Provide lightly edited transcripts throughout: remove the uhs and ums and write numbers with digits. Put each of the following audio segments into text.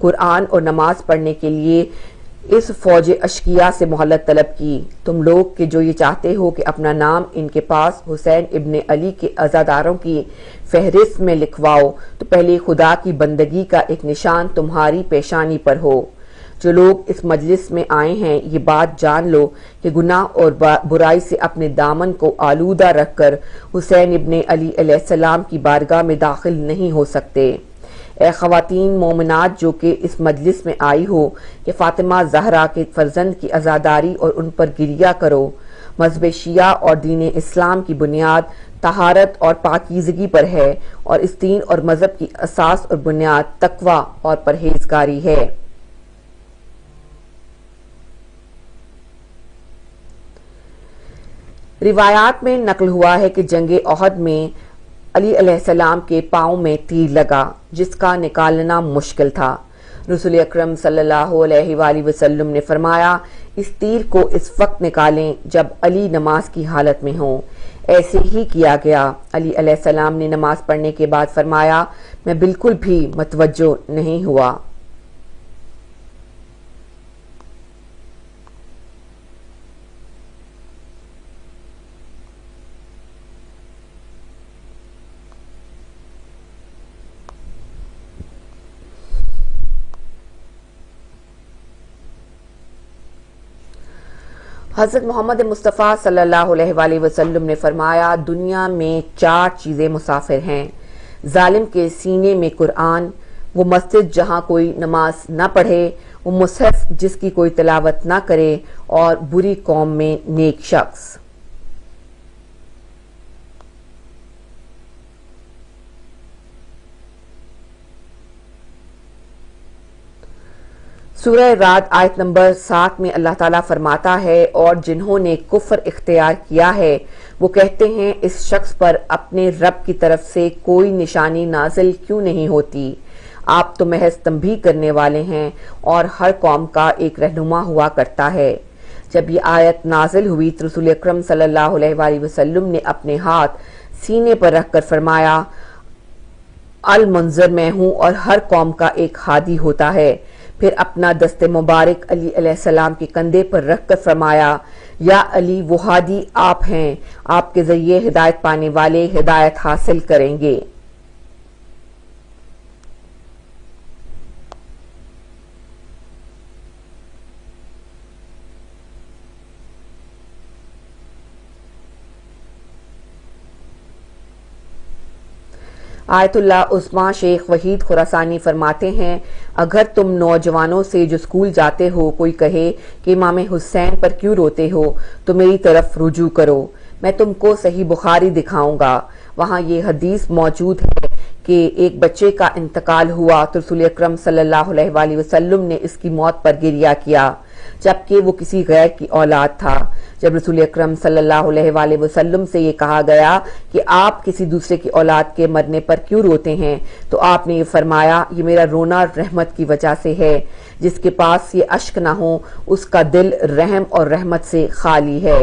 قرآن اور نماز پڑھنے کے لیے اس فوج اشقیاء سے مہلت طلب کی۔ تم لوگ کہ جو یہ چاہتے ہو کہ اپنا نام ان کے پاس حسین ابن علی کے عزاداروں کی فہرست میں لکھواؤ تو پہلے خدا کی بندگی کا ایک نشان تمہاری پیشانی پر ہو۔ جو لوگ اس مجلس میں آئے ہیں یہ بات جان لو کہ گناہ اور برائی سے اپنے دامن کو آلودہ رکھ کر حسین ابن علی علیہ السلام کی بارگاہ میں داخل نہیں ہو سکتے۔ اے خواتین مومنات جو کہ اس مجلس میں آئی ہو کہ فاطمہ زہرا کے فرزند کی عزاداری اور ان پر گریہ کرو۔ مذہب شیعہ اور دین اسلام کی بنیاد طہارت اور پاکیزگی پر ہے اور اس دین اور مذہب کی اساس اور بنیاد تقوی اور پرہیزگاری ہے۔ روایات میں نقل ہوا ہے کہ جنگ احد میں علی علیہ السلام کے پاؤں میں تیر لگا جس کا نکالنا مشکل تھا۔ رسول اکرم صلی اللہ علیہ وآلہ وسلم نے فرمایا اس تیر کو اس وقت نکالیں جب علی نماز کی حالت میں ہوں۔ ایسے ہی کیا گیا۔ علی علیہ السلام نے نماز پڑھنے کے بعد فرمایا میں بالکل بھی متوجہ نہیں ہوا۔ حضرت محمد مصطفیٰ صلی اللہ علیہ وآلہ وسلم نے فرمایا دنیا میں 4 چیزیں مسافر ہیں، ظالم کے سینے میں قرآن، وہ مسجد جہاں کوئی نماز نہ پڑھے، وہ مصحف جس کی کوئی تلاوت نہ کرے، اور بری قوم میں نیک شخص۔ سورہ رعد آیت نمبر 7 میں اللہ تعالیٰ فرماتا ہے اور جنہوں نے کفر اختیار کیا ہے وہ کہتے ہیں اس شخص پر اپنے رب کی طرف سے کوئی نشانی نازل کیوں نہیں ہوتی، آپ تو محض تنبیہ کرنے والے ہیں اور ہر قوم کا ایک رہنما ہوا کرتا ہے۔ جب یہ آیت نازل ہوئی تو رسول اکرم صلی اللہ علیہ وآلہ وسلم نے اپنے ہاتھ سینے پر رکھ کر فرمایا المنذر میں ہوں اور ہر قوم کا ایک ہادی ہوتا ہے۔ پھر اپنا دست مبارک علی علیہ السلام کے کندھے پر رکھ کر فرمایا یا علی وہ ہادی آپ ہیں، آپ کے ذریعے ہدایت پانے والے ہدایت حاصل کریں گے۔ آیت اللہ عظمیٰ شیخ وحید خراسانی فرماتے ہیں اگر تم نوجوانوں سے جو اسکول جاتے ہو کوئی کہے کہ امام حسین پر کیوں روتے ہو تو میری طرف رجوع کرو، میں تم کو صحیح بخاری دکھاؤں گا، وہاں یہ حدیث موجود ہے کہ ایک بچے کا انتقال ہوا تو رسول اکرم صلی اللہ علیہ وآلہ وسلم نے اس کی موت پر گریہ کیا جبکہ وہ کسی غیر کی اولاد تھا۔ جب رسول اکرم صلی اللہ علیہ وآلہ وسلم سے یہ کہا گیا کہ آپ کسی دوسرے کی اولاد کے مرنے پر کیوں روتے ہیں تو آپ نے یہ فرمایا یہ میرا رونا رحمت کی وجہ سے ہے، جس کے پاس یہ اشک نہ ہو اس کا دل رحم اور رحمت سے خالی ہے۔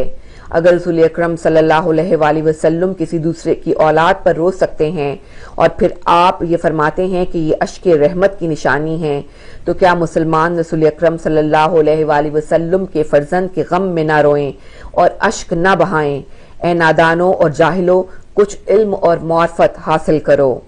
اگر رسول اکرم صلی اللہ علیہ وآلہ وسلم کسی دوسرے کی اولاد پر رو سکتے ہیں اور پھر آپ یہ فرماتے ہیں کہ یہ اشک رحمت کی نشانی ہے تو کیا مسلمان رسول اکرم صلی اللہ علیہ وآلہ وسلم کے فرزند کے غم میں نہ روئیں اور اشک نہ بہائیں؟ اے نادانوں اور جاہلوں، کچھ علم اور معرفت حاصل کرو۔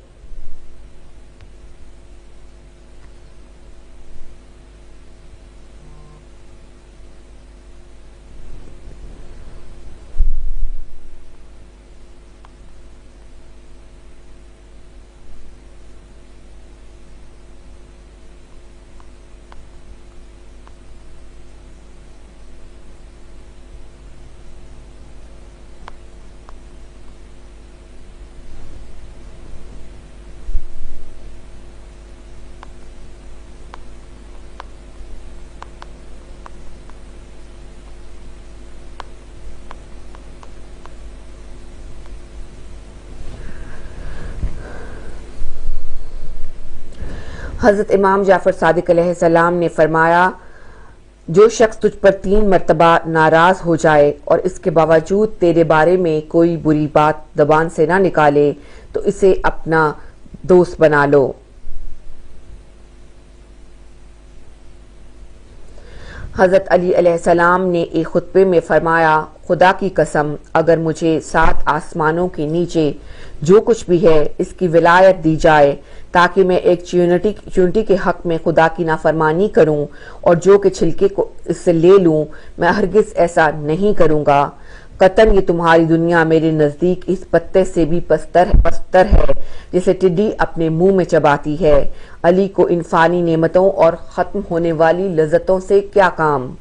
حضرت امام جعفر صادق علیہ السلام نے فرمایا جو شخص تجھ پر 3 مرتبہ ناراض ہو جائے اور اس کے باوجود تیرے بارے میں کوئی بری بات زبان سے نہ نکالے تو اسے اپنا دوست بنا لو۔ حضرت علی علیہ السلام نے ایک خطبے میں فرمایا، خدا کی قسم اگر مجھے 7 آسمانوں کے نیچے جو کچھ بھی ہے اس کی ولایت دی جائے تاکہ میں ایک چیونٹی کے حق میں خدا کی نافرمانی کروں اور جو کہ چھلکے کو اس سے لے لوں، میں ہرگز ایسا نہیں کروں گا۔ قطعاً یہ تمہاری دنیا میرے نزدیک اس پتے سے بھی پستر ہے جسے ٹڈی اپنے منہ میں چباتی ہے۔ علی کو ان فانی نعمتوں اور ختم ہونے والی لذتوں سے کیا کام؟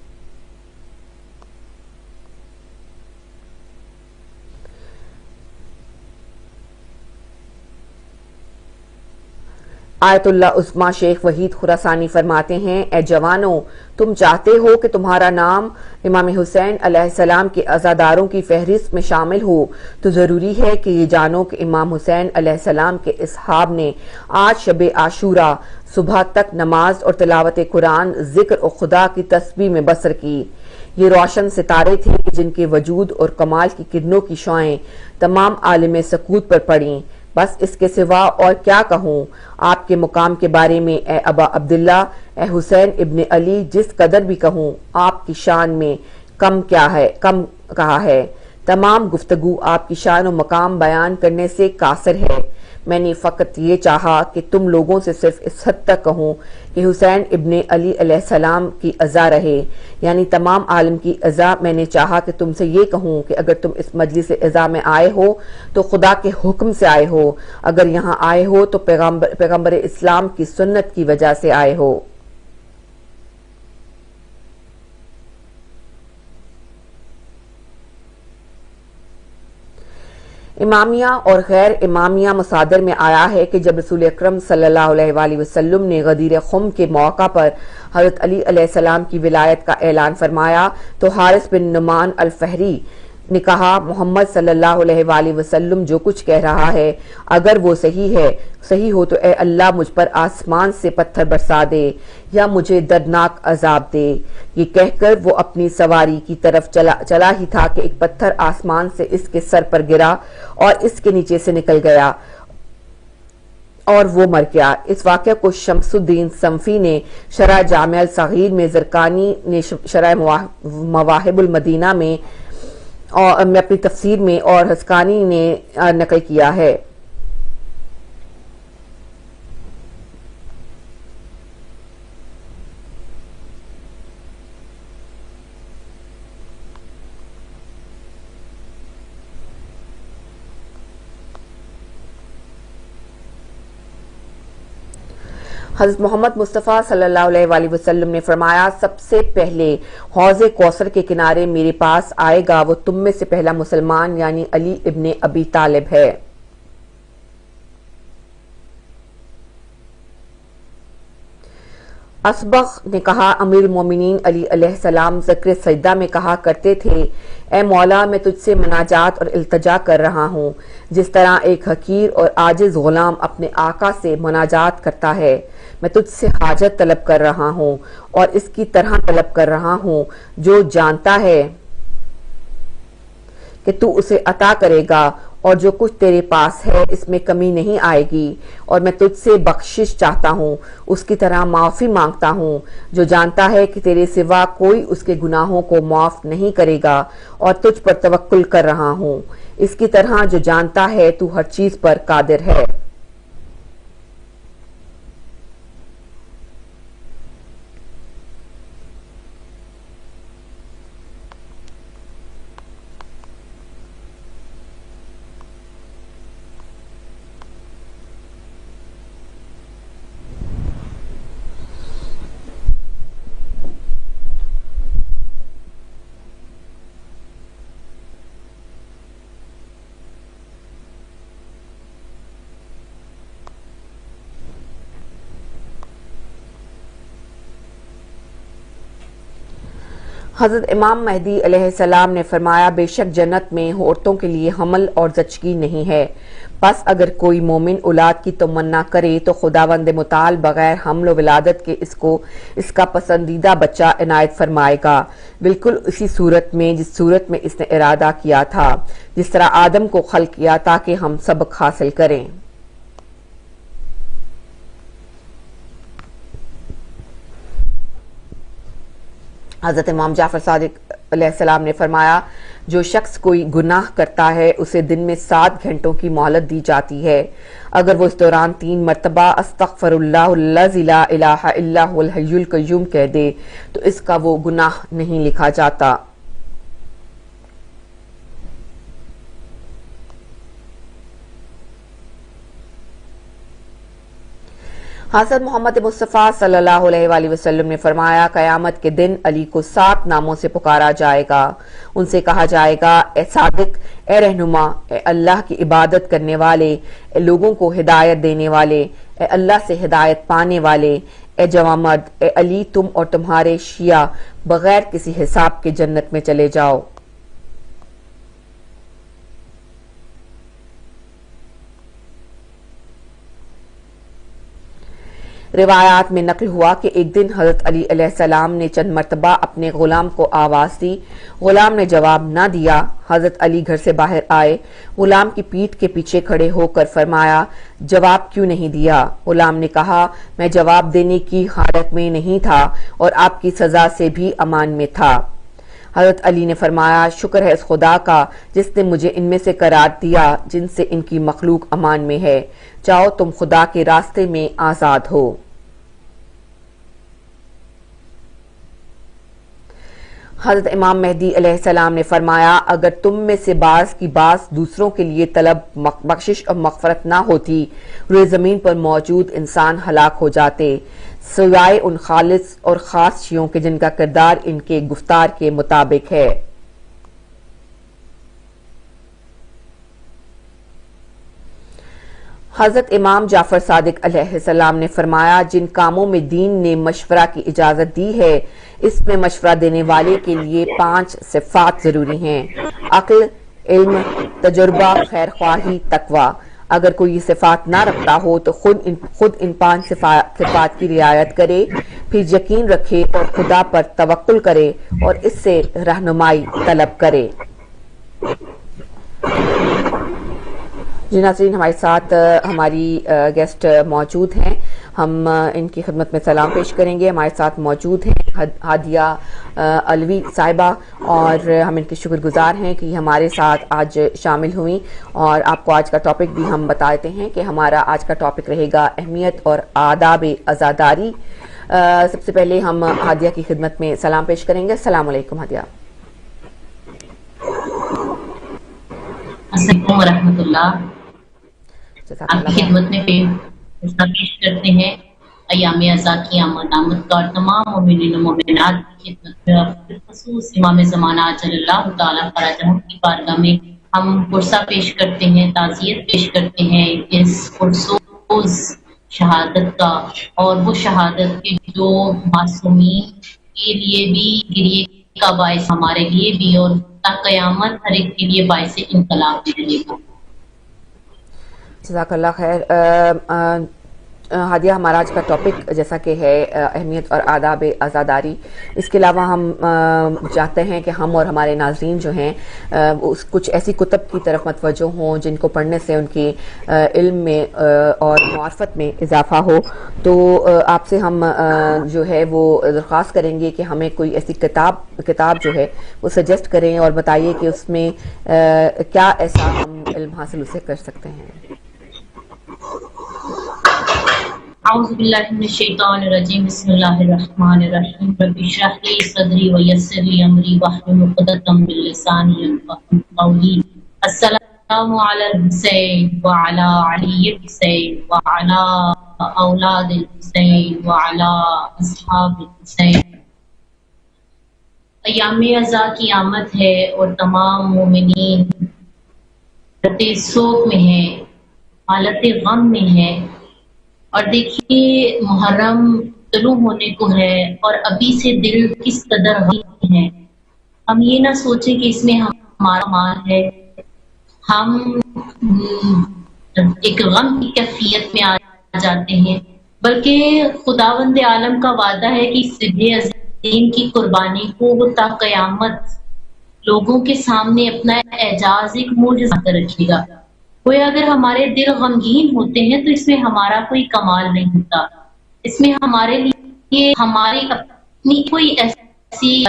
آیت اللہ عظمیٰ شیخ وحید خراسانی فرماتے ہیں، اے جوانوں، تم چاہتے ہو کہ تمہارا نام امام حسین علیہ السلام کے عزاداروں کی فہرست میں شامل ہو تو ضروری ہے کہ یہ جانو کہ امام حسین علیہ السلام کے اصحاب نے آج شب عاشورہ صبح تک نماز اور تلاوت قرآن، ذکر اور خدا کی تسبیح میں بسر کی۔ یہ روشن ستارے تھے جن کے وجود اور کمال کی کرنوں کی شعاعیں تمام عالم سکوت پر پڑیں۔ بس اس کے سوا اور کیا کہوں آپ کے مقام کے بارے میں، اے ابا عبداللہ، اے حسین ابن علی، جس قدر بھی کہوں آپ کی شان میں کم کہا ہے۔ تمام گفتگو آپ کی شان و مقام بیان کرنے سے قاصر ہے۔ میں نے فقط یہ چاہا کہ تم لوگوں سے صرف اس حد تک کہوں کہ حسین ابن علی علیہ السلام کی عزا رہے، یعنی تمام عالم کی عزا۔ میں نے چاہا کہ تم سے یہ کہوں کہ اگر تم اس مجلس عزا میں آئے ہو تو خدا کے حکم سے آئے ہو، اگر یہاں آئے ہو تو پیغمبر اسلام کی سنت کی وجہ سے آئے ہو۔ امامیہ اور غیر امامیہ مصادر میں آیا ہے کہ جب رسول اکرم صلی اللہ علیہ وآلہ وسلم نے غدیر خم کے موقع پر حضرت علی علیہ السلام کی ولایت کا اعلان فرمایا تو حارث بن نعمان الفہری نے کہا، محمد صلی اللہ علیہ وآلہ وسلم جو کچھ کہہ رہا ہے اگر وہ صحیح ہو تو اے اللہ مجھ پر آسمان سے پتھر برسا دے یا مجھے دردناک عذاب دے۔ یہ کہہ کر وہ اپنی سواری کی طرف چلا ہی تھا کہ ایک پتھر آسمان سے اس کے سر پر گرا اور اس کے نیچے سے نکل گیا اور وہ مر گیا۔ اس واقعہ کو شمس الدین صنفی نے شرح جامع الصغیر میں، زرقانی نے شرح مواہب المدینہ میں اور اپنی تفسیر میں، اور حسقانی نے نقل کیا ہے۔ حضرت محمد مصطفیٰ صلی اللہ علیہ وآلہ وسلم نے فرمایا، سب سے پہلے حوض کوثر کے کنارے میرے پاس آئے گا وہ تم میں سے پہلا مسلمان یعنی علی ابن ابی طالب ہے۔ اسبغ نے کہا، امیر المومنین علی علیہ السلام ذکر سجدہ میں کہا کرتے تھے، اے مولا میں تجھ سے مناجات اور التجا کر رہا ہوں جس طرح ایک حقیر اور عاجز غلام اپنے آقا سے مناجات کرتا ہے۔ میں تجھ سے حاجت طلب کر رہا ہوں اور اس کی طرح طلب کر رہا ہوں جو جانتا ہے کہ تو اسے عطا کرے گا اور جو کچھ تیرے پاس ہے اس میں کمی نہیں آئے گی، اور میں تجھ سے بخشش چاہتا ہوں، اس کی طرح معافی مانگتا ہوں جو جانتا ہے کہ تیرے سوا کوئی اس کے گناہوں کو معاف نہیں کرے گا، اور تجھ پر توکل کر رہا ہوں اس کی طرح جو جانتا ہے تو ہر چیز پر قادر ہے۔ حضرت امام مہدی علیہ السلام نے فرمایا، بے شک جنت میں عورتوں کے لیے حمل اور زچگی نہیں ہے، پس اگر کوئی مومن اولاد کی تمنا کرے تو خداوند متعال بغیر حمل و ولادت کے اس کا پسندیدہ بچہ عنایت فرمائے گا، بالکل اسی صورت میں جس صورت میں اس نے ارادہ کیا تھا، جس طرح آدم کو خلق کیا تاکہ ہم سبق حاصل کریں۔ حضرت امام جعفر صادق علیہ السلام نے فرمایا جو شخص کوئی گناہ کرتا ہے اسے دن میں 7 گھنٹوں کی مہلت دی جاتی ہے، اگر وہ اس دوران 3 مرتبہ استغفر اللہ الذی لا الہ الا هو الحی القیوم کہہ دے تو اس کا وہ گناہ نہیں لکھا جاتا۔ حضرت محمد مصطفیٰ صلی اللہ علیہ وآلہ وسلم نے فرمایا قیامت کے دن علی کو 7 ناموں سے پکارا جائے گا، ان سے کہا جائے گا اے صادق، اے رہنما، اے اللہ کی عبادت کرنے والے، اے لوگوں کو ہدایت دینے والے، اے اللہ سے ہدایت پانے والے، اے جوان مرد، اے علی تم اور تمہارے شیعہ بغیر کسی حساب کے جنت میں چلے جاؤ۔ روایات میں نقل ہوا کہ ایک دن حضرت علی علیہ السلام نے چند مرتبہ اپنے غلام کو آواز دی، غلام نے جواب نہ دیا۔ حضرت علی گھر سے باہر آئے، غلام کی پیٹھ کے پیچھے کھڑے ہو کر فرمایا جواب کیوں نہیں دیا؟ غلام نے کہا میں جواب دینے کی حالت میں نہیں تھا اور آپ کی سزا سے بھی امان میں تھا۔ حضرت علی نے فرمایا شکر ہے اس خدا کا جس نے مجھے ان میں سے قرار دیا جن سے ان کی مخلوق امان میں ہے، جاؤ تم خدا کے راستے میں آزاد ہو۔ حضرت امام مہدی علیہ السلام نے فرمایا اگر تم میں سے بعض کی بعض دوسروں کے لیے طلب بخشش اور مغفرت نہ ہوتی، روئے زمین پر موجود انسان ہلاک ہو جاتے سوائے ان خالص اور خاص شیعوں کے جن کا کردار ان کے گفتار کے مطابق ہے۔ حضرت امام جعفر صادق علیہ السلام نے فرمایا جن کاموں میں دین نے مشورہ کی اجازت دی ہے اس میں مشورہ دینے والے کے لیے 5 صفات ضروری ہیں: عقل، علم، تجربہ، خیر خواہی، تقوی۔ اگر کوئی یہ صفات نہ رکھتا ہو تو خود ان 5 صفات کی رعایت کرے، پھر یقین رکھے اور خدا پر توکل کرے اور اس سے رہنمائی طلب کرے۔ جی ناظرین، ہمارے ساتھ ہماری گیسٹ موجود ہیں، ہم ان کی خدمت میں سلام پیش کریں گے۔ ہمارے ساتھ موجود ہیں ہادیہ علوی صاحبہ اور ہم ان کے شکر گزار ہیں کہ ہمارے ساتھ آج شامل ہوئیں، اور آپ کو آج کا ٹاپک بھی ہم بتاتے ہیں کہ ہمارا آج کا ٹاپک رہے گا اہمیت اور آداب عزاداری۔ سب سے پہلے ہم ہادیہ کی خدمت میں سلام پیش کریں گے۔ السلام علیکم ہادیہ۔ السلام ورحمۃ اللہ۔ آپ کی خدمت میں پیش کرتے ہیں ایام عزا کی آمد کا اور تمام مومنین و مومنات کی خدمت میں، بالخصوص امام زمانہ عجل اللہ تعالیٰ فرجہ کی بارگاہ میں ہم پرسہ پیش کرتے ہیں، تعزیت پیش کرتے ہیں اس پرسوز شہادت کا، اور وہ شہادت کے جو معصومین کے لیے بھی گریے کا باعث ہمارے لیے بھی اور تا قیامت ہر ایک کے لیے باعث انقلاب بھی رہے گا۔ جزاک اللہ خیر۔ ہادیہ، ہمارا آج کا ٹاپک جیسا کہ ہے اہمیت اور آداب عزاداری، اس کے علاوہ ہم چاہتے ہیں کہ ہم اور ہمارے ناظرین جو ہیں کچھ ایسی کتب کی طرف متوجہ ہوں جن کو پڑھنے سے ان کی علم میں اور معرفت میں اضافہ ہو، تو آپ سے ہم جو ہے وہ درخواست کریں گے کہ ہمیں کوئی ایسی کتاب جو ہے وہ سجیسٹ کریں اور بتائیے کہ اس میں کیا ایسا ہم علم حاصل اسے کر سکتے ہیں۔ اعوذ باللہ من الشیطان الرجیم، بسم اللہ الرحمن الرحیم، رب اشرح لی صدری ویسر لی امری واحلل عقدۃ من لسانی یفقهوا قولی۔ السلام علی الحسین وعلی علی الحسین وعلی اولاد الحسین وعلی اصحاب الحسین۔ ایام عزا کی آمد ہے اور تمام مومنین حالت سوگ میں ہیں، حالت غم میں ہیں، اور دیکھیے محرم طلوع ہونے کو ہے اور ابھی سے دل کس قدر غم ہے۔ ہم یہ نہ سوچیں کہ اس میں ہمارا مال ہے، ہم ایک غم کی کیفیت میں آ جاتے ہیں، بلکہ خداوند عالم کا وعدہ ہے کہ صبح عظیم کی قربانی کو وہ تا قیامت لوگوں کے سامنے اپنا اعجاز ایک معجزہ کر رکھے گا۔ کوئی اگر ہمارے دل غمگین ہوتے ہیں تو اس میں ہمارا کوئی کمال نہیں ہوتا، اس میں ہمارے لیے ہماری اپنی کوئی ایسی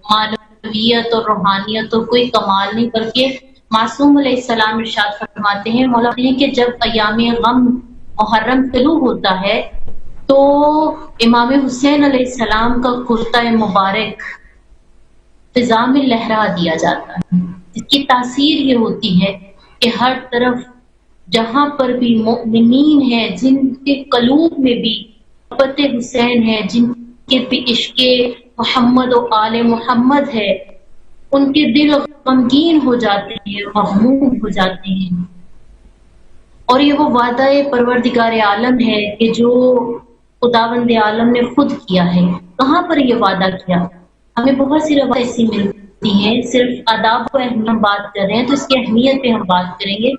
معنویت اور روحانیت اور کوئی کمال نہیں، بلکہ معصوم علیہ السلام ارشاد فرماتے ہیں مولا کہ جب ایام غم محرم طلوع ہوتا ہے تو امام حسین علیہ السلام کا کرتا مبارک فضا میں لہرا دیا جاتا ہے، جس کی تاثیر یہ ہوتی ہے کہ ہر طرف جہاں پر بھی مؤمنین ہیں، جن کے قلوب میں بھی محبت حسین ہے، جن کے بھی عشق محمد و آل محمد ہے، ان کے دل غمگین ہو جاتے ہیں، مغموم ہو جاتے ہیں۔ اور یہ وہ وعدہ پروردگار عالم ہے کہ جو خداوند عالم نے خود کیا ہے۔ کہاں پر یہ وعدہ کیا؟ ہمیں بہت سی روایتیں ایسی ملتی ہیں، صرف آداب کو ہم بات کر رہے ہیں تو اس کی اہمیت پہ ہم بات کریں گے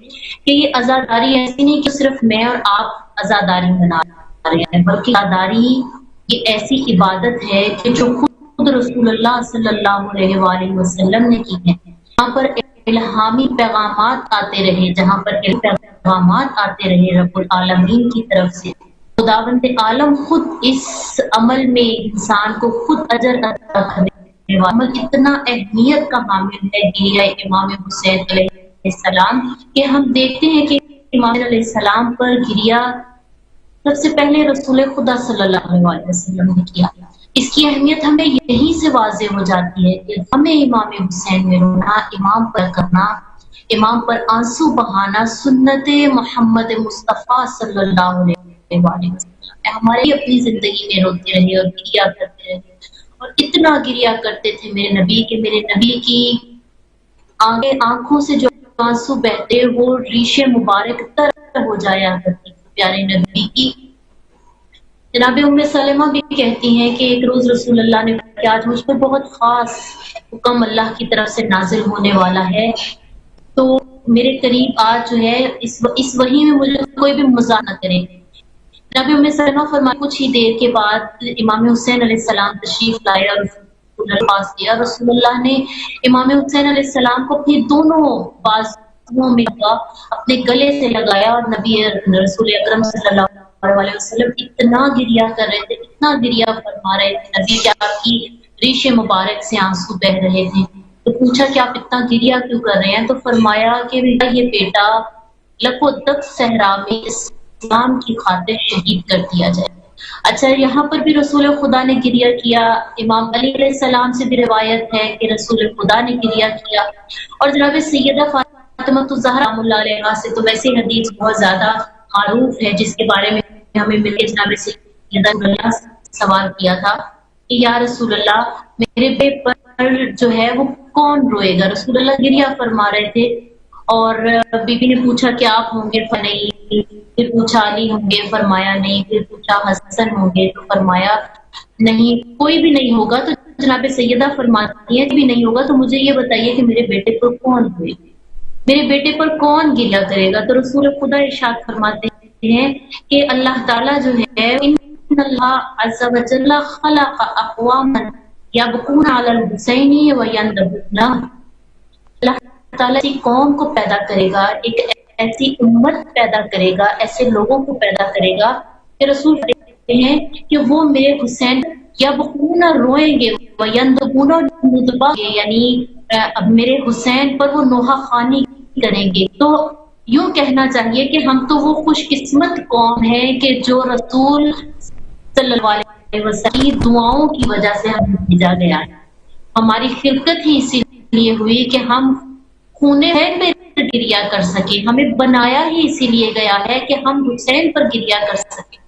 کہ یہ عزاداری ایسی نہیں کہ صرف میں اور آپ عزاداری منا رہے ہیں، بلکہ عزاداری یہ ایسی عبادت ہے کہ جو خود رسول اللہ صلی اللہ علیہ وآلہ وسلم نے کی ہے۔ جہاں پر الہامی پیغامات آتے رہے، جہاں پر پیغامات آتے رہے رب العالمین کی طرف سے، خداوند عالم خود اس عمل میں انسان کو خود اجر عطا کرنے والا عمل اتنا اہمیت کا حامل ہے گریہ امام حسین علیہ السلام کہ ہم دیکھتے ہیں کہ امام علیہ السلام پر گریہ سب سے پہلے رسول خدا صلی اللہ علیہ وسلم نے کیا۔ اس کی اہمیت ہمیں یہیں سے واضح ہو جاتی ہے کہ ہمیں امام حسین میں رونا، امام پر کرنا، امام پر آنسو بہانا سنت محمد مصطفیٰ صلی اللہ علیہ وسلم ہماری اپنی زندگی میں روتے رہے اور گریہ کرتے رہے، اور اتنا گریہ کرتے تھے میرے نبی کی آنکھوں سے جو آنسو بہتے وہ ریش مبارک تر ہو جایا کرتی پیارے نبی کی۔ جناب ام سلمہ بھی کہتی ہیں کہ ایک روز رسول اللہ نے کہ آج مجھ پر بہت خاص حکم اللہ کی طرف سے نازل ہونے والا ہے، تو میرے قریب آج جو ہے اس وحی میں مجھے کوئی بھی مزاح نہ کرے۔ جناب ام سلمہ فرمایا کچھ ہی دیر کے بعد امام حسین علیہ السلام تشریف لائے اور رسول اللہ پاس دیا۔ رسول اللہ نے امام حسین علیہ السلام کو اپنی دونوں بازوؤں میں اپنے گلے سے لگایا، اور نبی رسول اکرم صلی اللہ علیہ وسلم اتنا گریہ کر رہے تھے، اتنا گریہ فرما رہے تھے، نبی کہ آپ کی ریش مبارک سے آنسو بہ رہے تھے۔ تو پوچھا کہ آپ اتنا گریہ کیوں کر رہے ہیں؟ تو فرمایا کہ یہ بیٹا لک و دک صحرا میں اسلام کی خاطر شہید کر دیا جائے۔ اچھا، یہاں پر بھی رسول خدا نے گریہ کیا۔ امام علی علیہ السلام سے بھی روایت ہے کہ رسول خدا نے گریہ کیا، اور جناب سیدہ فاطمہ الزہرا اللہ علیہ سے تو ویسے حدیث بہت زیادہ معروف ہے، جس کے بارے میں ہمیں مل کے جناب سیدہ اللہ سوال کیا تھا کہ یا رسول اللہ میرے بے پر جو ہے وہ کون روئے گا؟ رسول اللہ گریہ فرما رہے تھے، اور بی بی نے پوچھا کہ آپ ہوں گے؟ نہیں۔ پھر پوچھا علی ہوں گے؟ فرمایا نہیں۔ پھر پوچھا حسن ہوں گے؟ تو فرمایا نہیں، کوئی بھی نہیں ہوگا۔ تو جناب سیدہ فرماتی ہے کہ بھی نہیں ہوگا تو مجھے یہ بتائیے کہ میرے بیٹے پر کون ہوئے، میرے بیٹے پر کون گریہ کرے گا؟ تو رسول خدا ارشاد فرماتے ہیں کہ اللہ تعالیٰ جو ہے ان اللہ عز و جل خلق اقواما یبکون علی الحسین وینضحون، اللہ تعالیٰ ایسی قوم کو پیدا کرے گا، ایک ایسی امت پیدا کرے گا، ایسے لوگوں کو پیدا کرے گا کہ رسول کہتے ہیں کہ وہ میرے حسین یبکون روئیں گے، وینضحون ندبہ یعنی میرے حسین پر وہ نوحہ خوانی کریں گے۔ تو یوں کہنا چاہیے کہ ہم تو وہ خوش قسمت قوم ہے کہ جو رسول صلی اللہ علیہ وسلم کی دعاؤں کی وجہ سے ہم بھیجا گیا ہے۔ ہماری خلقت ہی اسی لیے ہوئی کہ ہم خونے میں گریہ کر سکیں، ہمیں بنایا ہی اسی لیے گیا ہے کہ ہم حسین پر گریہ کر سکیں،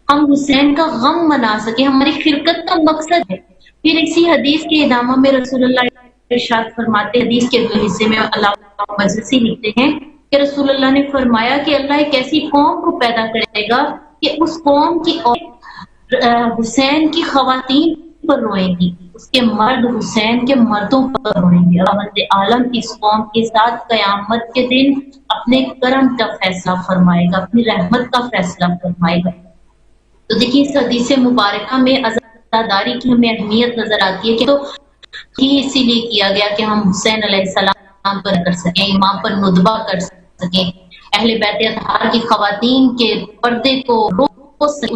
ہم حسین کا غم منا سکیں، ہماری خلقت کا مقصد ہے۔ پھر اسی حدیث کے ادامہ میں رسول اللہ ارشاد فرماتے، حدیث کے اگلے حصے میں علامہ مجلسی لکھتے ہیں کہ رسول اللہ نے فرمایا کہ اللہ ایک ایسی قوم کو پیدا کرے گا کہ اس قوم کی حسین کی خواتین پر روئیں گی، اس کے مرد حسین کے مردوں پر روئیں گے۔ خداوند عالم اس قوم کے ساتھ قیامت کے دن اپنے کرم کا فیصلہ فرمائے گا، اپنی رحمت کا فیصلہ فرمائے گا۔ تو دیکھیے اس حدیث مبارکہ میں عزاداری کی ہمیں اہمیت نظر آتی ہے کہ تو اسی لیے کیا گیا کہ ہم حسین علیہ السلام پر کر سکیں، امام پر ندبہ کر سکیں، اہل بیت اطہار کی خواتین کے پردے کو روک سکیں،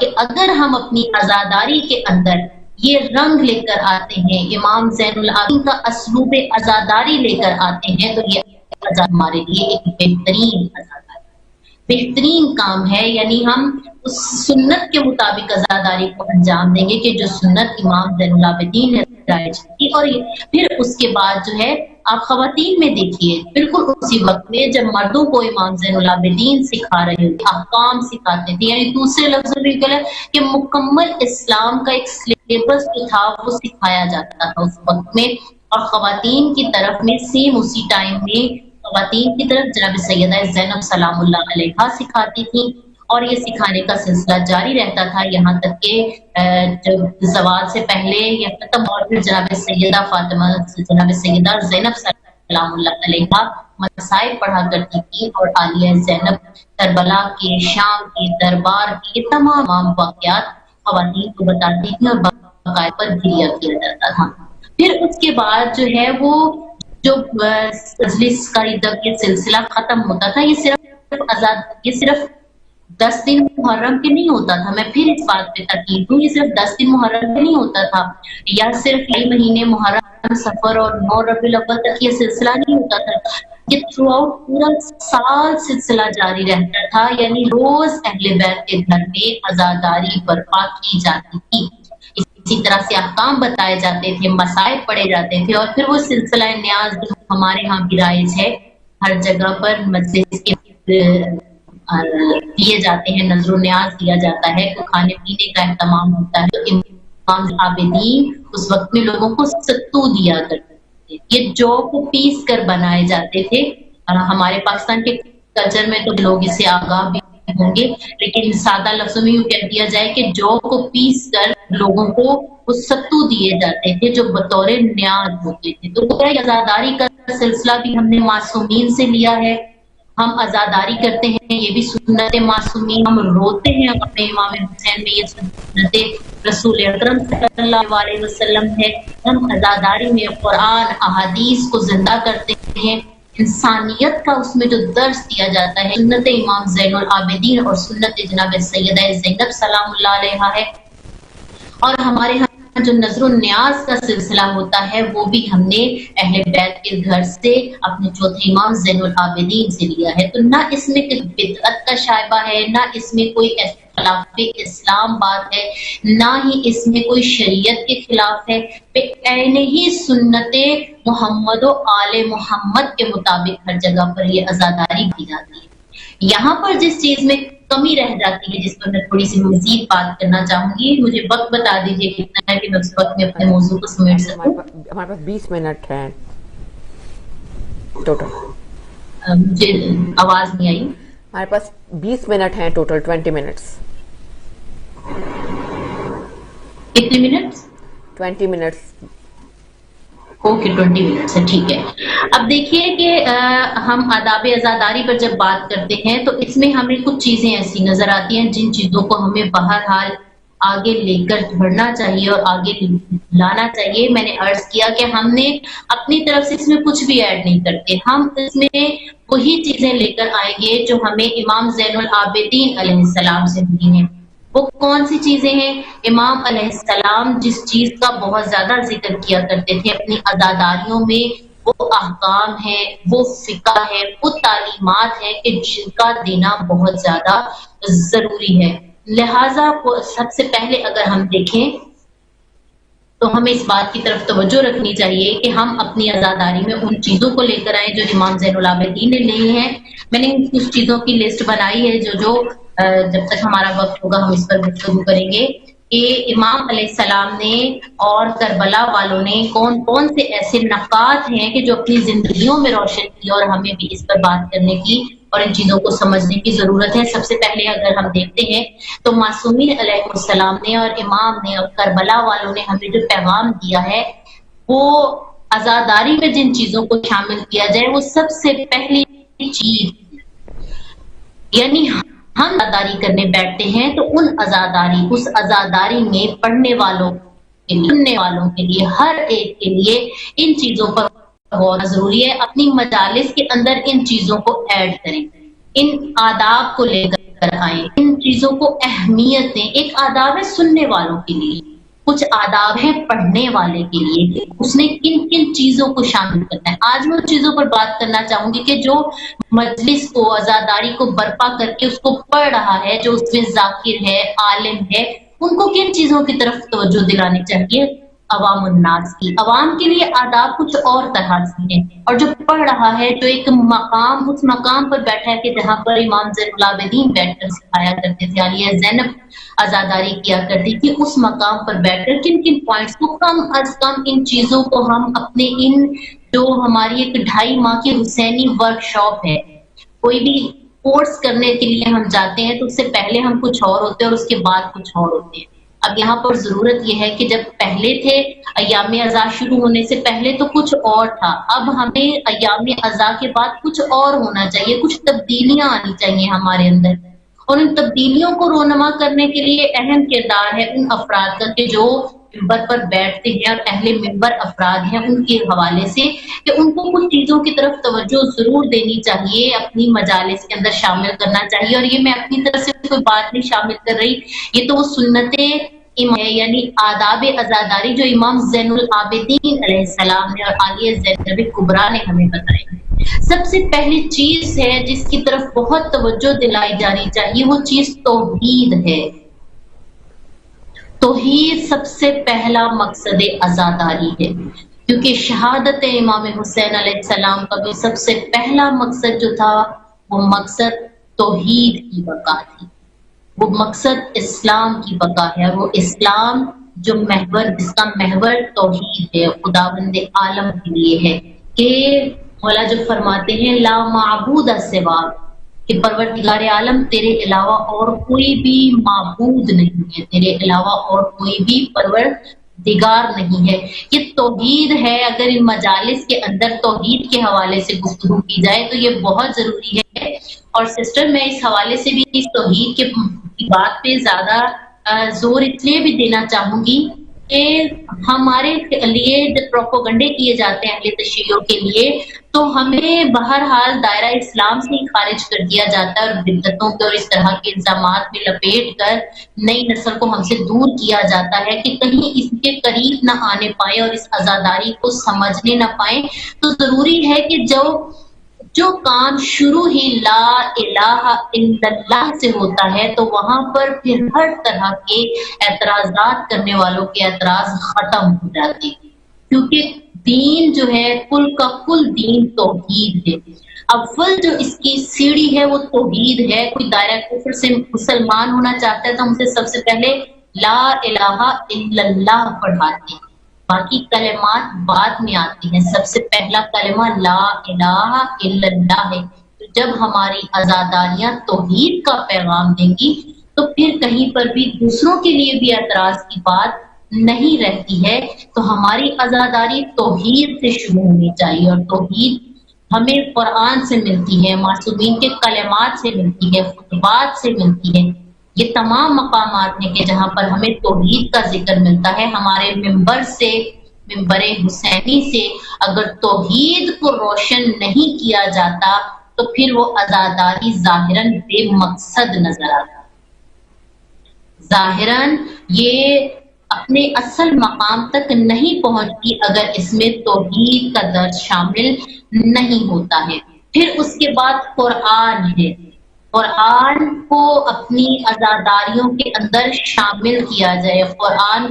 کہ اگر ہم اپنی عزاداری کے اندر یہ رنگ لے کر آتے ہیں، امام زین العابدین کا اسلوب عزاداری لے کر آتے ہیں، تو یہ ہمارے لیے ایک بہترین عزاداری، بہترین کام ہے. یعنی ہم اس سنت کے مطابق عزاداری کو انجام دیں گے کہ جو سنت امام زین العابدین نے رائج کی. اور پھر اس کے بعد جو ہے آپ خواتین میں دیکھیے، بالکل اسی وقت میں جب مردوں کو امام زین العابدین سکھا رہے تھے، احکام سکھاتے تھے، یعنی دوسرے لفظوں میں کہ مکمل اسلام کا ایک سلیبس جو تھا وہ سکھایا جاتا تھا اس وقت میں. اور خواتین کی طرف میں سیم اسی ٹائم میں خواتین کی طرف جناب سیدہ زینب سلام اللہ علیہا سکھاتی تھی، اور یہ سکھانے کا سلسلہ جاری رہتا تھا یہاں تک کہ جب زوال سے پہلے یہ ختم، اور پھر جناب سیدہ فاطمہ جناب سیدہ زینب سلام اللہ علیہا مسائل پڑھا کرتی تھی، اور عالیہ زینب کربلا کے، شام کے، دربار کے یہ تمام واقعات خواتین کو بتاتی تھی اور باقاعدہ پر گریا کیا جاتا تھا. پھر اس کے بعد جو ہے وہ جو مجلس کا یہ سلسلہ ختم ہوتا تھا، یہ صرف 10 دن محرم کے نہیں ہوتا تھا. میں پھر اس بات پہ تاکید دوں، یہ صرف 10 دن محرم کے نہیں ہوتا تھا، یا صرف یہ مہینے محرم، سفر اور 9 ربیع الاول تک یہ سلسلہ نہیں ہوتا تھا. یہ تھرو آؤٹ پورا سال سلسلہ جاری رہتا تھا. یعنی روز اہل بیت کے گھر میں عزاداری برپا کی جاتی تھی، اسی طرح سے احکام بتائے جاتے تھے، مسائل پڑھے جاتے تھے. اور پھر وہ سلسلہ نیاز جو ہمارے ہاں بھی رائج ہے، ہر جگہ پر مجلس کے دیے جاتے ہیں، نظر و نیاز دیا جاتا ہے، تو کھانے پینے کا اہتمام ہوتا ہے. تو امام عابدین اس وقت میں لوگوں کو ستو دیا کرتے تھے، یہ جو کو پیس کر بنائے جاتے تھے. ہمارے پاکستان کے کلچر میں تو لوگ اس سے آگاہ بھی ہوں گے، لیکن سادہ لفظوں میں یوں کہہ دیا جائے کہ جو کو پیس کر لوگوں کو وہ ستو دیے جاتے تھے جو بطور نیاز ہوتے تھے. تو عزاداری کا سلسلہ بھی ہم نے معصومین سے لیا ہے. ہم عزاداری کرتے ہیں، یہ بھی سنت معصومین. ہم روتے ہیں اپنے امام حسین میں، یہ سنت رسول اکرم صلی اللہ علیہ وسلم ہے. ہم عزاداری میں قرآن احادیث کو زندہ کرتے ہیں، انسانیت کا اس میں جو درس دیا جاتا ہے سنت امام زین العابدین اور سنت جناب سیدہ زینب سلام اللہ علیہا ہے. اور ہمارے ہاں جو نظر و نیاز کا سلسلہ ہوتا ہے وہ بھی ہم نے اہل بیت کے گھر سے اپنے چوتھے امام زین العابدین سے لیا ہے. تو نہ اس میں کوئی بدعت کا شائبہ ہے، نہ اس میں کوئی خلاف اسلام بات ہے، نہ ہی اس میں کوئی شریعت کے خلاف ہے. عین ہی سنت محمد و آل محمد کے مطابق ہر جگہ پر یہ عزاداری کی جاتی ہے. یہاں پر جس چیز میں کمی رہ جاتی ہے، جس پر میں تھوڑی سی مزید بات کرنا چاہوں گی، مجھے وقت بتا دیجیے کتنا ہے کہ میں اس وقت میں اپنے موضوع کو سمیٹ سکوں. ہمارے پاس 20 منٹ ہیں ٹوٹل. مجھے آواز نہیں آئی. ہمارے پاس 20 منٹ ہیں ٹوٹل، 20 منٹس. کتنے منٹس؟ 20 منٹس. اوکے 20 منٹس ہے، ٹھیک ہے. اب دیکھیے کہ ہم آداب عزاداری پر جب بات کرتے ہیں تو اس میں ہمیں کچھ چیزیں ایسی نظر آتی ہیں جن چیزوں کو ہمیں بہرحال آگے لے کر بڑھنا چاہیے اور آگے لانا چاہیے. میں نے عرض کیا کہ ہم نے اپنی طرف سے اس میں کچھ بھی ایڈ نہیں کرتے، ہم اس میں وہی چیزیں لے کر آئیں گے جو ہمیں امام زین العابدین علیہ السلام سے ملی ہیں. وہ کون سی چیزیں ہیں؟ امام علیہ السلام جس چیز کا بہت زیادہ ذکر کیا کرتے تھے اپنی عزاداریوں میں، وہ احکام ہے، وہ فقہ ہے، وہ تعلیمات ہے کہ جن کا دینا بہت زیادہ ضروری ہے. لہٰذا سب سے پہلے اگر ہم دیکھیں تو ہمیں اس بات کی طرف توجہ رکھنی چاہیے کہ ہم اپنی عزاداری میں ان چیزوں کو لے کر آئیں جو امام زین العابدین نے لی ہیں. میں نے کچھ چیزوں کی لسٹ بنائی ہے جو جب تک ہمارا وقت ہوگا ہم اس پر گفتگو کریں گے کہ امام علیہ السلام نے اور کربلا والوں نے کون کون سے ایسے نکات ہیں کہ جو اپنی زندگیوں میں روشن کی، اور ہمیں بھی اس پر بات کرنے کی اور ان چیزوں کو سمجھنے کی ضرورت ہے. سب سے پہلے اگر ہم دیکھتے ہیں تو معصومین علیہ السلام نے اور امام نے اور کربلا والوں نے ہمیں جو پیغام دیا ہے وہ عزاداری میں جن چیزوں کو شامل کیا جائے وہ سب سے پہلی چیز، یعنی ہم عزاداری کرنے بیٹھتے ہیں تو اس عزاداری میں پڑھنے والوں کے لیے، سننے والوں کے لیے، ہر ایک کے لیے ان چیزوں پر غور ضروری ہے. اپنی مجالس کے اندر ان چیزوں کو ایڈ کریں، ان آداب کو لے کر آئیں، ان چیزوں کو اہمیت دیں. ایک آداب ہے سننے والوں کے لیے، کچھ آداب ہے پڑھنے والے کے لیے کہ اس نے کن کن چیزوں کو شامل کرنا ہے. آج میں ان چیزوں پر بات کرنا چاہوں گی کہ جو مجلس کو، عزاداری کو برپا کر کے اس کو پڑھ رہا ہے، جو اس میں ذاکر ہے، عالم ہے، ان کو کن چیزوں کی طرف توجہ دلانی چاہیے. عوام الناس کی، عوام کے لیے آداب کچھ اور طرح سے ہیں، اور جو پڑھ رہا ہے، جو ایک مقام، اس مقام پر بیٹھا ہے کہ جہاں پر امام زین العابدین بیٹھ کر سکھایا کرتے تھے، عالیہ زینب عزاداری کیا کرتی تھی، اس مقام پر بیٹھ کر کن کن پوائنٹس کو کم از کم ان چیزوں کو ہم اپنے ان جو ہماری ایک 2.5 ماہ کی حسینی ورک شاپ ہے، کوئی بھی کورس کرنے کے لیے ہم جاتے ہیں تو اس سے پہلے ہم کچھ اور ہوتے ہیں اور اس کے بعد کچھ اور ہوتے ہیں. اب یہاں پر ضرورت یہ ہے کہ جب پہلے تھے ایام ازا شروع ہونے سے پہلے تو کچھ اور تھا، اب ہمیں ایام ازا کے بعد کچھ اور ہونا چاہیے، کچھ تبدیلیاں آنی چاہیے ہمارے اندر. اور ان تبدیلیوں کو رونما کرنے کے لیے اہم کردار ہے ان افراد کا کہ جو ممبر پر بیٹھتے ہیں اور اہل ممبر افراد ہیں، ان کے حوالے سے کہ ان کو کچھ چیزوں کی طرف توجہ ضرور دینی چاہیے، اپنی مجالس کے اندر شامل کرنا چاہیے. اور یہ میں اپنی طرف سے کوئی بات نہیں شامل کر رہی، یہ تو وہ سنت ہے، یعنی آداب عزاداری جو امام زین العابدین علیہ السلام نے اور عالیہ زینب کبریٰ نے ہمیں بتائی. سب سے پہلی چیز ہے جس کی طرف بہت توجہ دلائی جانی چاہیے، وہ چیز توحید ہے. توحید سب سے پہلا مقصد عزاداری ہے، کیونکہ شہادت امام حسین علیہ السلام کا بھی سب سے پہلا مقصد جو تھا وہ مقصد توحید کی بقا تھی، وہ مقصد اسلام کی بقا ہے. اور وہ اسلام جو محور، جس کا محور توحید ہے، خداوند عالم کے لیے ہے کہ مولا جو فرماتے ہیں لا معبود سوا، کہ پروردگار عالم تیرے علاوہ اور کوئی بھی معبود نہیں ہے، تیرے علاوہ اور کوئی بھی پروردگار نہیں ہے. یہ توحید ہے. اگر ان مجالس کے اندر توحید کے حوالے سے گفتگو کی جائے تو یہ بہت ضروری ہے. اور سسٹر میں اس حوالے سے بھی اس توحید کے بات پہ زیادہ زور اس لیے بھی دینا چاہوں گی کہ ہمارے لیے جب پروپیگنڈے کیے جاتے ہیں اہل تشیعوں کے لیے، تو ہمیں بہرحال دائرہ اسلام سے ہی خارج کر دیا جاتا ہے اور بدعتوں کے اور اس طرح کے الزامات میں لپیٹ کر نئی نسل کو ہم سے دور کیا جاتا ہے کہ کہیں اس کے قریب نہ آنے پائے اور اس عزاداری کو سمجھنے نہ پائیں. تو ضروری ہے کہ جو کام شروع ہی لا الہ الا اللہ سے ہوتا ہے تو وہاں پر پھر ہر طرح کے اعتراضات کرنے والوں کے اعتراض ختم ہو جاتے ہیں، کیونکہ دین جو ہے کل کا کل دین توحید ہے. اول جو اس کی سیڑھی ہے وہ توحید ہے. کوئی دائرہ کفر سے مسلمان ہونا چاہتا ہے تو ہم سے سب سے پہلے لا الہ الا اللہ پڑھاتے ہیں، باقی کلمات بعد میں آتی ہیں. سب سے پہلا کلمہ لا الہ الا اللہ ہے. تو جب ہماری عزاداریاں توحید کا پیغام دیں گی تو پھر کہیں پر بھی دوسروں کے لیے بھی اعتراض کی بات نہیں رہتی ہے. تو ہماری عزاداری توحید سے شروع ہونی چاہیے، اور توحید ہمیں قرآن سے ملتی ہے، معصومین کے کلمات سے ملتی ہے، خطبات سے ملتی ہے. یہ تمام مقامات ہیں کہ جہاں پر ہمیں توحید کا ذکر ملتا ہے. ہمارے ممبر سے، ممبر حسینی سے اگر توحید کو روشن نہیں کیا جاتا تو پھر وہ عزاداری ظاہراً بے مقصد نظر آتا، ظاہراً یہ اپنے اصل مقام تک نہیں پہنچتی اگر اس میں توحید کا درس شامل نہیں ہوتا ہے. پھر اس کے بعد قرآن ہے. قرآن کو اپنی عزاداریوں کے اندر شامل کیا جائے، قرآن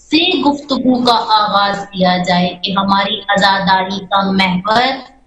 سے گفتگو کا آغاز کیا جائے کہ ہماری عزاداری کا محور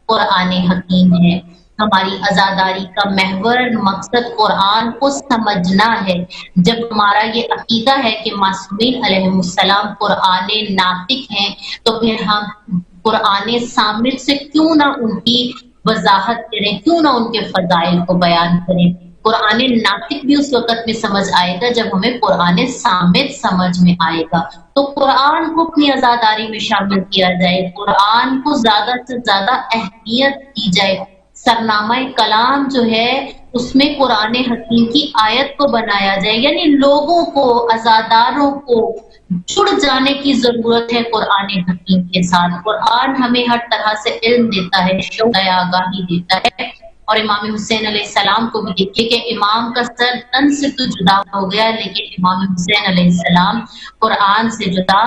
قرآن حکیم ہے، ہماری عزاداری کا محور مقصد قرآن کو سمجھنا ہے. جب ہمارا یہ عقیدہ ہے کہ معصومین علیہ السلام قرآن ناطق ہیں تو پھر ہم قرآن صامت سے کیوں نہ ان کی وضاحت کریں، کیوں نہ ان کے فضائل کو بیان کریں. قرآن ناطق بھی اس وقت میں سمجھ آئے گا جب ہمیں قرآن صامت سمجھ میں آئے گا. تو قرآن کو اپنی عزاداری میں شامل کیا جائے، قرآن کو زیادہ سے زیادہ اہمیت دی جائے. سرنامہ کلام جو ہے اس میں قرآن حکیم کی آیت کو بنایا جائے، یعنی لوگوں کو، عزاداروں کو جڑ جانے کی ضرورت ہے قرآن حکیم کے ساتھ. قرآن ہمیں ہر طرح سے علم دیتا ہے، شعور آگاہی دیتا ہے، اور امام حسین علیہ السلام کو بھی دیکھیے کہ امام کا سر تن سے تو جدا ہو گیا لیکن امام حسین علیہ السلام قرآن سے جدا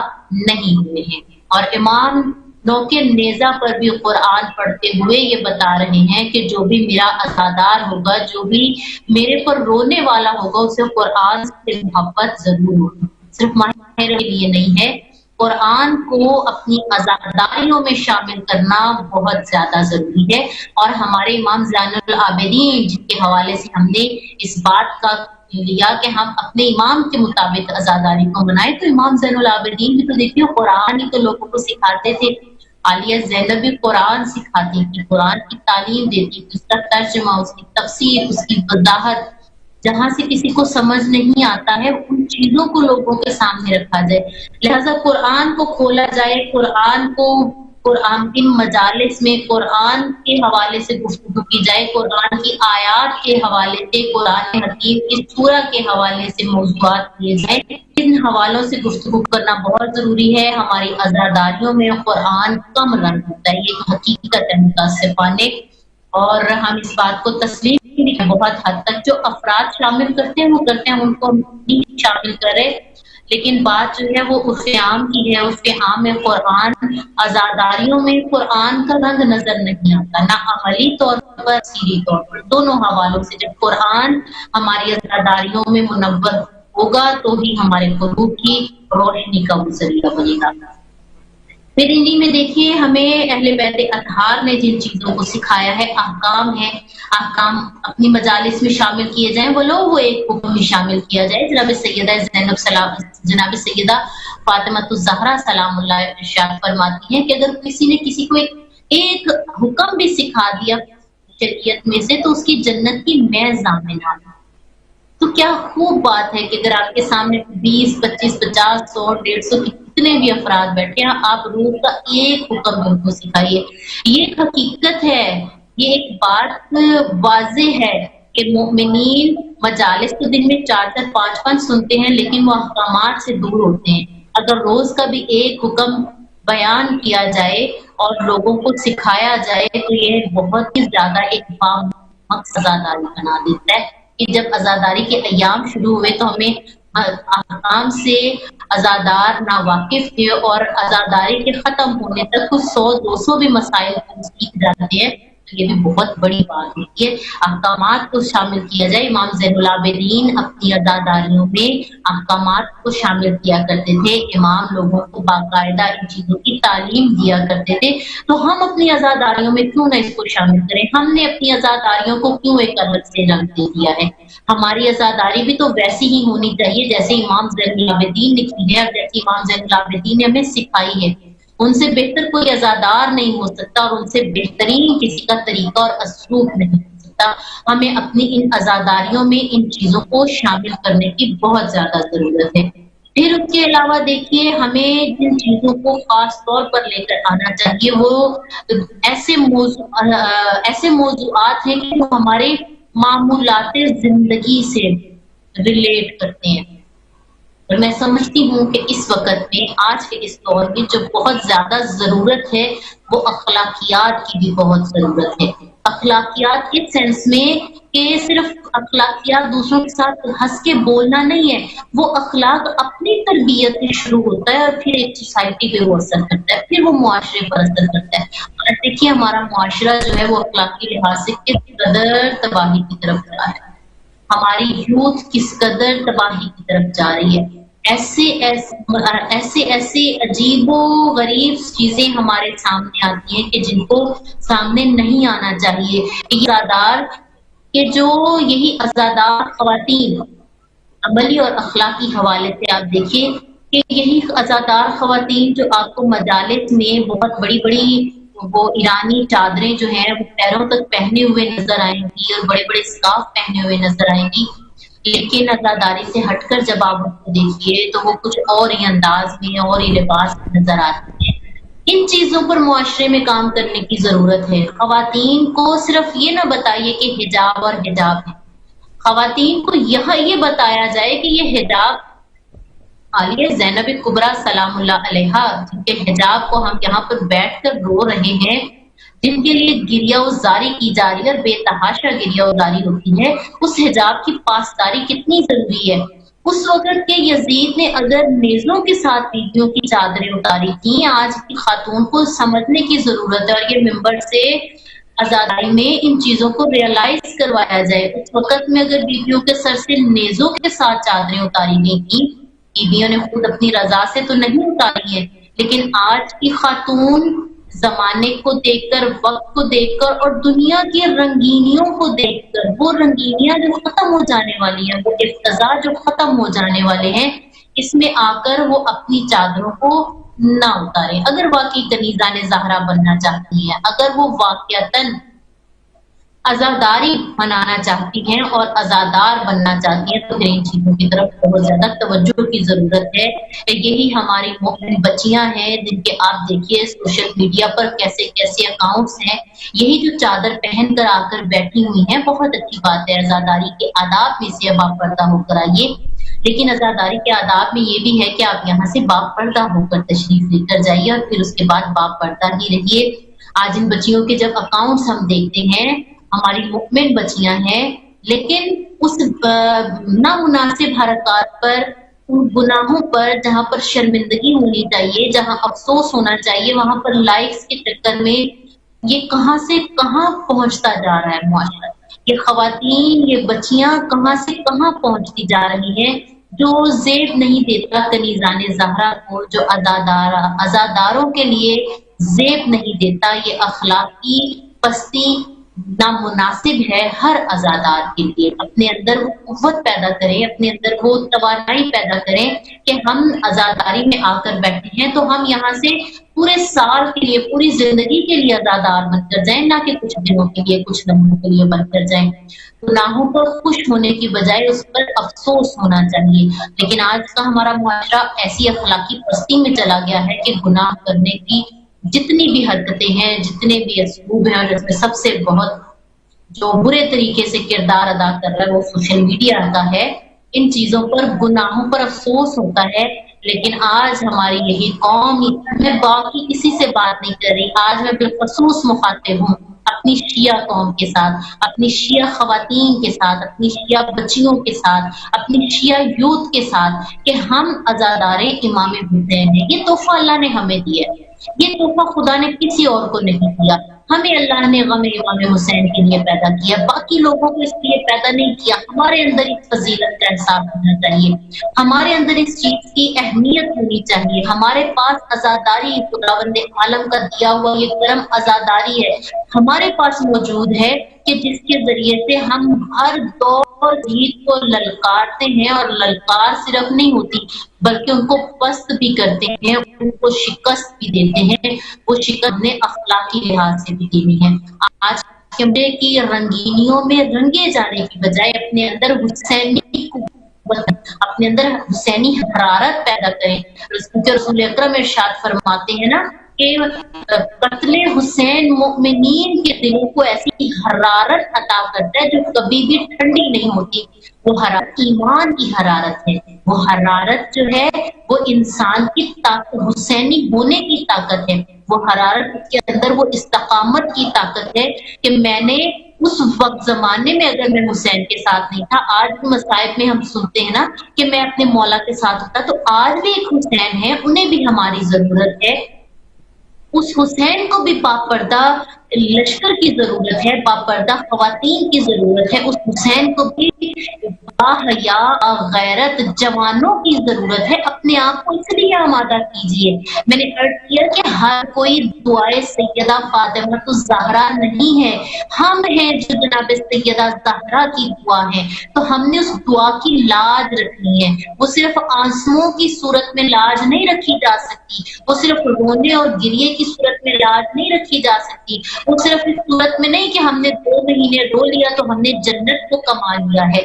نہیں ہوئے ہیں، اور امام نوکے نیزہ پر بھی قرآن پڑھتے ہوئے یہ بتا رہے ہیں کہ جو بھی میرا عزادار ہوگا، جو بھی میرے پر رونے والا ہوگا، اسے قرآن سے محبت ضرور ہوگی۔ صرف ماہر کے لیے نہیں ہے، قرآن کو اپنی عزاداریوں میں شامل کرنا بہت زیادہ ضروری ہے۔ اور ہمارے امام زین العابدین جن کے حوالے سے ہم نے اس بات کا لیا کہ ہم اپنے امام کے مطابق عزاداری کو منائیں، تو امام زین العابدین بھی تو دیکھیے قرآن ہی تو لوگوں کو سکھاتے تھے۔ عالیہ زینب بھی قرآن سکھاتی تھی، قرآن کی تعلیم دیتی تھی، اس کا ترجمہ، اس کی تفسیر، اس کی وضاحت، جہاں سے کسی کو سمجھ نہیں آتا ہے ان چیزوں کو لوگوں کے سامنے رکھا جائے۔ لہذا قرآن کو کھولا جائے، قرآن کی مجالس میں قرآن کے حوالے سے گفتگو کی جائے، قرآن کی آیات کے حوالے سے، قرآن حکیم کی سورہ کے حوالے سے موضوعات کیے جائیں۔ ان حوالوں سے گفتگو کرنا بہت ضروری ہے۔ ہماری عزاداریوں میں قرآن کم رنگ ہوتا ہے، یہ حقیقت ہے متاسفانہ، اور ہم اس بات کو تسلیم بھی بہت حد تک جو افراد شامل کرتے ہیں وہ کرتے ہیں، ان کو نہیں شامل کرے، لیکن بات جو ہے وہ عرف عام کی ہے۔ عرف عام میں قرآن عزاداریوں میں قرآن کا رنگ نظر نہیں آتا، نہ عملی طور پر سیری طور پر، دونوں حوالوں سے۔ جب قرآن ہماری عزاداریوں میں منور ہوگا تو ہی ہمارے قلوب کی روشنی کا وہ ذریعہ بنے گا۔ پھر انہی میں دیکھیے ہمیں اہل بیت اطہار نے جن چیزوں کو سکھایا ہے، احکام ہے، احکام اپنی مجالس میں شامل کیے جائیں، وہ ایک حکم میں شامل کیا جائے۔ جناب سیدہ فاطمہ الزہرا سلام اللہ ارشاد فرماتی ہیں کہ اگر کسی نے کسی کو ایک حکم بھی سکھا دیا شریعت میں سے تو اس کی جنت کی محض ضامن ہے۔ تو کیا خوب بات ہے کہ اگر آپ کے سامنے 20 25 50 100 150 کتنے بھی افراد بیٹھے ہیں، آپ روح کا ایک حکم ان کو سکھائیے۔ یہ ایک حقیقت ہے، یہ ایک بات واضح ہے کہ مومنین مجالس تو دن میں 4 4 5 5 سنتے ہیں لیکن وہ احکامات سے دور ہوتے ہیں۔ اگر روز کا بھی ایک حکم بیان کیا جائے اور لوگوں کو سکھایا جائے تو یہ بہت ہی زیادہ ایک مقصد عزاداری بنا دیتا ہے کہ جب عزاداری کے ایام شروع ہوئے تو ہمیں احکام سے عزادار ناواقف تھے، اور عزاداری کے ختم ہونے تک کچھ 100 200 بھی مسائل سیکھ جاتے ہیں، تو یہ بھی بہت بڑی بات ہوتی ہے۔ احکامات کو شامل کیا جائے۔ امام زین العابدین اپنی عزاداریوں میں احکامات کو شامل کیا کرتے تھے، امام لوگوں کو باقاعدہ ان چیزوں کی تعلیم دیا کرتے تھے۔ تو ہم اپنی عزاداریوں میں کیوں نہ اس کو شامل کریں؟ ہم نے اپنی عزاداریوں کو کیوں ایک الگ سے رنگ دے دیا ہے؟ ہماری عزاداری بھی تو ویسی ہی ہونی چاہیے جیسے امام زین العابدین نے کی ہے، اور جیسے امام زین العابدین نے ہمیں سکھائی ہے۔ ان سے بہتر کوئی عزادار نہیں ہو سکتا، اور ان سے بہترین کسی کا طریقہ اور اسلوب نہیں ہو سکتا۔ ہمیں اپنی ان عزاداریوں میں ان چیزوں کو شامل کرنے کی بہت زیادہ ضرورت ہے۔ پھر اس کے علاوہ دیکھیے ہمیں جن چیزوں کو خاص طور پر لے کر آنا چاہیے وہ ایسے موضوعات ہیں کہ وہ ہمارے معمولات زندگی سے ریلیٹ کرتے ہیں۔ اور میں سمجھتی ہوں کہ اس وقت میں آج کے اس دور میں جو بہت زیادہ ضرورت ہے وہ اخلاقیات کی بھی بہت ضرورت ہے۔ اخلاقیات کے سینس میں کہ صرف اخلاقیات دوسروں کے ساتھ ہنس کے بولنا نہیں ہے، وہ اخلاق اپنی تربیت سے شروع ہوتا ہے اور پھر ایک سوسائٹی پہ وہ اثر کرتا ہے، پھر وہ معاشرے پر اثر کرتا ہے۔ اور دیکھیے ہمارا معاشرہ جو ہے وہ اخلاقی لحاظ سے کس قدر تباہی کی طرف جا رہا ہے، ہماری یوتھ کس قدر تباہی کی طرف جا رہی ہے۔ ایسے عجیب و غریب چیزیں ہمارے سامنے آتی ہیں کہ جن کو سامنے نہیں آنا چاہیے۔ یہی عزادار خواتین عملی اور اخلاقی حوالے سے آپ دیکھیں کہ یہی عزادار خواتین جو آپ کو مجالس میں بہت بڑی بڑی وہ ایرانی چادریں جو ہیں وہ پیروں تک پہنے ہوئے نظر آئیں گی اور بڑے بڑے اسکارف پہنے ہوئے نظر آئیں گی، لیکن عزاداری سے ہٹ کر جب آپ ان کو دیکھیے تو وہ کچھ اور ہی انداز میں اور ہی لباس میں نظر آتی ہیں۔ ان چیزوں پر معاشرے میں کام کرنے کی ضرورت ہے۔ خواتین کو صرف یہ نہ بتائیے کہ حجاب اور حجاب ہے، خواتین کو یہ بتایا جائے کہ یہ حجاب عالیہ زینب کبریٰ سلام اللہ علیہا جن کے حجاب کو ہم یہاں پر بیٹھ کر رو رہے ہیں، جن کے لیے گریہوزاری کی جا رہی ہے اور بے تحاشا گریہوزاری ہوتی ہے، اس حجاب کی پاسداری کتنی ضروری ہے۔ اس وقت کے یزید نے اگر نیزوں کے ساتھ بیویوں کی چادریں اتاری تھیں، آج کی خاتون کو سمجھنے کی ضرورت ہے اور یہ ممبر سے آزادی میں ان چیزوں کو ریئلائز کروایا جائے۔ اس وقت میں اگر بیویوں کے سر سے نیزوں کے ساتھ چادریں اتاری گئی تھیں، بیویوں نے خود اپنی رضا سے تو نہیں اتاری ہیں، لیکن آج کی خاتون زمانے کو دیکھ کر، وقت کو دیکھ کر اور دنیا کی رنگینیوں کو دیکھ کر، وہ رنگینیاں جو ختم ہو جانے والی ہیں، وہ افتضاح جو ختم ہو جانے والے ہیں، اس میں آ کر وہ اپنی چادروں کو نہ اتارے۔ اگر واقعی کنیزہ نے زہرا بننا چاہتی ہیں، اگر وہ واقعتاً عزاداری منانا چاہتی ہیں اور عزادار بننا چاہتی ہیں، تو پھر ان چیزوں کی طرف بہت زیادہ توجہ کی ضرورت ہے۔ یہی ہماری مومن بچیاں ہیں جن کے آپ دیکھیے سوشل میڈیا پر کیسے کیسے اکاؤنٹس ہیں، یہی جو چادر پہن کر آ کر بیٹھی ہوئی ہیں۔ بہت اچھی بات ہے، عزاداری کے آداب میں سے اب آپ پردہ ہو کر آئیے، لیکن عزاداری کے آداب میں یہ بھی ہے کہ آپ یہاں سے باپ پردہ ہو کر تشریف لے کر جائیے اور پھر اس کے بعد باپ پردہ ہی رہیے۔ آج ان بچیوں کے جب اکاؤنٹس ہم دیکھتے ہیں، ہماری مؤمن بچیاں ہیں، لیکن اس نامناسب حرکات پر، ان گناہوں پر، جہاں پر شرمندگی ہونی چاہیے، جہاں افسوس ہونا چاہیے، وہاں پر لائکس کے چکر میں یہ کہاں سے کہاں پہنچتا جا رہا ہے معاشرہ۔ یہ خواتین، یہ بچیاں کہاں سے کہاں پہنچتی جا رہی ہیں۔ جو زیب نہیں دیتا کنیزان زہرا کو، جو عزاداروں کے لیے زیب نہیں دیتا، یہ اخلاقی پستی نامناسب ہے ہر عزادار کے لیے۔ اپنے اندر وہ قوت پیدا کریں، اپنے اندر وہ توانائی پیدا کریں کہ ہم عزاداری میں آ کر بیٹھے ہیں تو ہم یہاں سے پورے سال کے لیے، پوری زندگی کے لیے عزادار بن کر جائیں، نہ کہ کچھ دنوں کے لیے، کچھ لمحوں کے لیے بن کر جائیں۔ گناہوں پر خوش ہونے کی بجائے اس پر افسوس ہونا چاہیے، لیکن آج کا ہمارا معاشرہ ایسی اخلاقی پستی میں چلا گیا ہے کہ گناہ کرنے کی جتنی بھی حرکتیں ہیں، جتنے بھی اسلوب ہیں، اور جس میں سب سے بہت جو برے طریقے سے کردار ادا کر رہا ہے وہ سوشل میڈیا کا ہے۔ ان چیزوں پر، گناہوں پر افسوس ہوتا ہے، لیکن آج ہماری یہی قوم، میں باقی کسی سے بات نہیں کر رہی، آج میں بالخصوص مخاطب ہوں اپنی شیعہ قوم کے ساتھ، اپنی شیعہ خواتین کے ساتھ، اپنی شیعہ بچیوں کے ساتھ، اپنی شیعہ یوتھ کے ساتھ، کہ ہم عزادار امام حسین ہیں۔ یہ تحفہ اللہ نے ہمیں دیا ہے، یہ تحفہ خدا نے کسی اور کو نہیں دیا۔ ہمیں اللہ نے غم امام حسین کے لیے پیدا کیا، باقی لوگوں کو اس لیے پیدا نہیں کیا۔ ہمارے اندر اس فضیلت کا احساس ہونا چاہیے، ہمارے اندر اس چیز کی اہمیت ہونی چاہیے۔ ہمارے پاس عزاداری، خداوند عالم کا دیا ہوا یہ کرم عزاداری ہے، ہمارے پاس موجود ہے، کہ جس کے ذریعے سے ہم ہر دور جیت کو للکارتے ہیں، اور للکار صرف نہیں ہوتی بلکہ ان کو پست بھی کرتے ہیں، ان کو شکست بھی دیتے ہیں۔ وہ شکست نے اخلاقی لحاظ سے بھی دی ہوئی ہے۔ آج کمرے کی رنگینیوں میں رنگے جانے کی بجائے اپنے اندر حسینی اپنے اندر حسینی حرارت پیدا کریں۔ رسول اکرم ارشاد فرماتے ہیں نا کہ قتل حسین مومنین کے دلوں کو ایسی حرارت عطا کرتا ہے جو کبھی بھی ٹھنڈی نہیں ہوتی۔ وہ حرارت ایمان کی حرارت ہے، وہ حرارت جو ہے وہ انسان کی طاقت، حسینی ہونے کی طاقت ہے، وہ حرارت اس کے اندر وہ استقامت کی طاقت ہے کہ میں نے اس وقت زمانے میں اگر میں حسین کے ساتھ نہیں تھا، آج بھی مصائب میں ہم سنتے ہیں نا کہ میں اپنے مولا کے ساتھ ہوتا، تو آج بھی ایک حسین ہے، انہیں بھی ہماری ضرورت ہے۔ اس حسین کو بھی پاک پردہ لشکر کی ضرورت ہے، پاک پردہ خواتین کی ضرورت ہے، اس حسین کو بھی باحیا غیرت جوانوں کی ضرورت ہے۔ اپنے آپ کو اس لیے آمادہ کیجیے۔ میں نے عرض کیا کہ ہر کوئی دعائے سیدہ فاطمہ الزہرا نہیں ہے، ہم ہیں جو جناب سیدہ زہرا کی دعا ہے، تو ہم نے اس دعا کی لاج رکھنی ہے۔ وہ صرف آنسوؤں کی صورت میں لاج نہیں رکھی جا سکتی، وہ صرف رونے اور گریے کی صورت میں لاج نہیں رکھی جا سکتی، وہ صرف اس صورت میں نہیں کہ ہم نے 2 مہینے رو لیا تو ہم نے جنت کو کما لیا ہے۔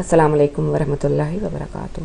السلام علیکم ورحمۃ اللہ وبرکاتہ.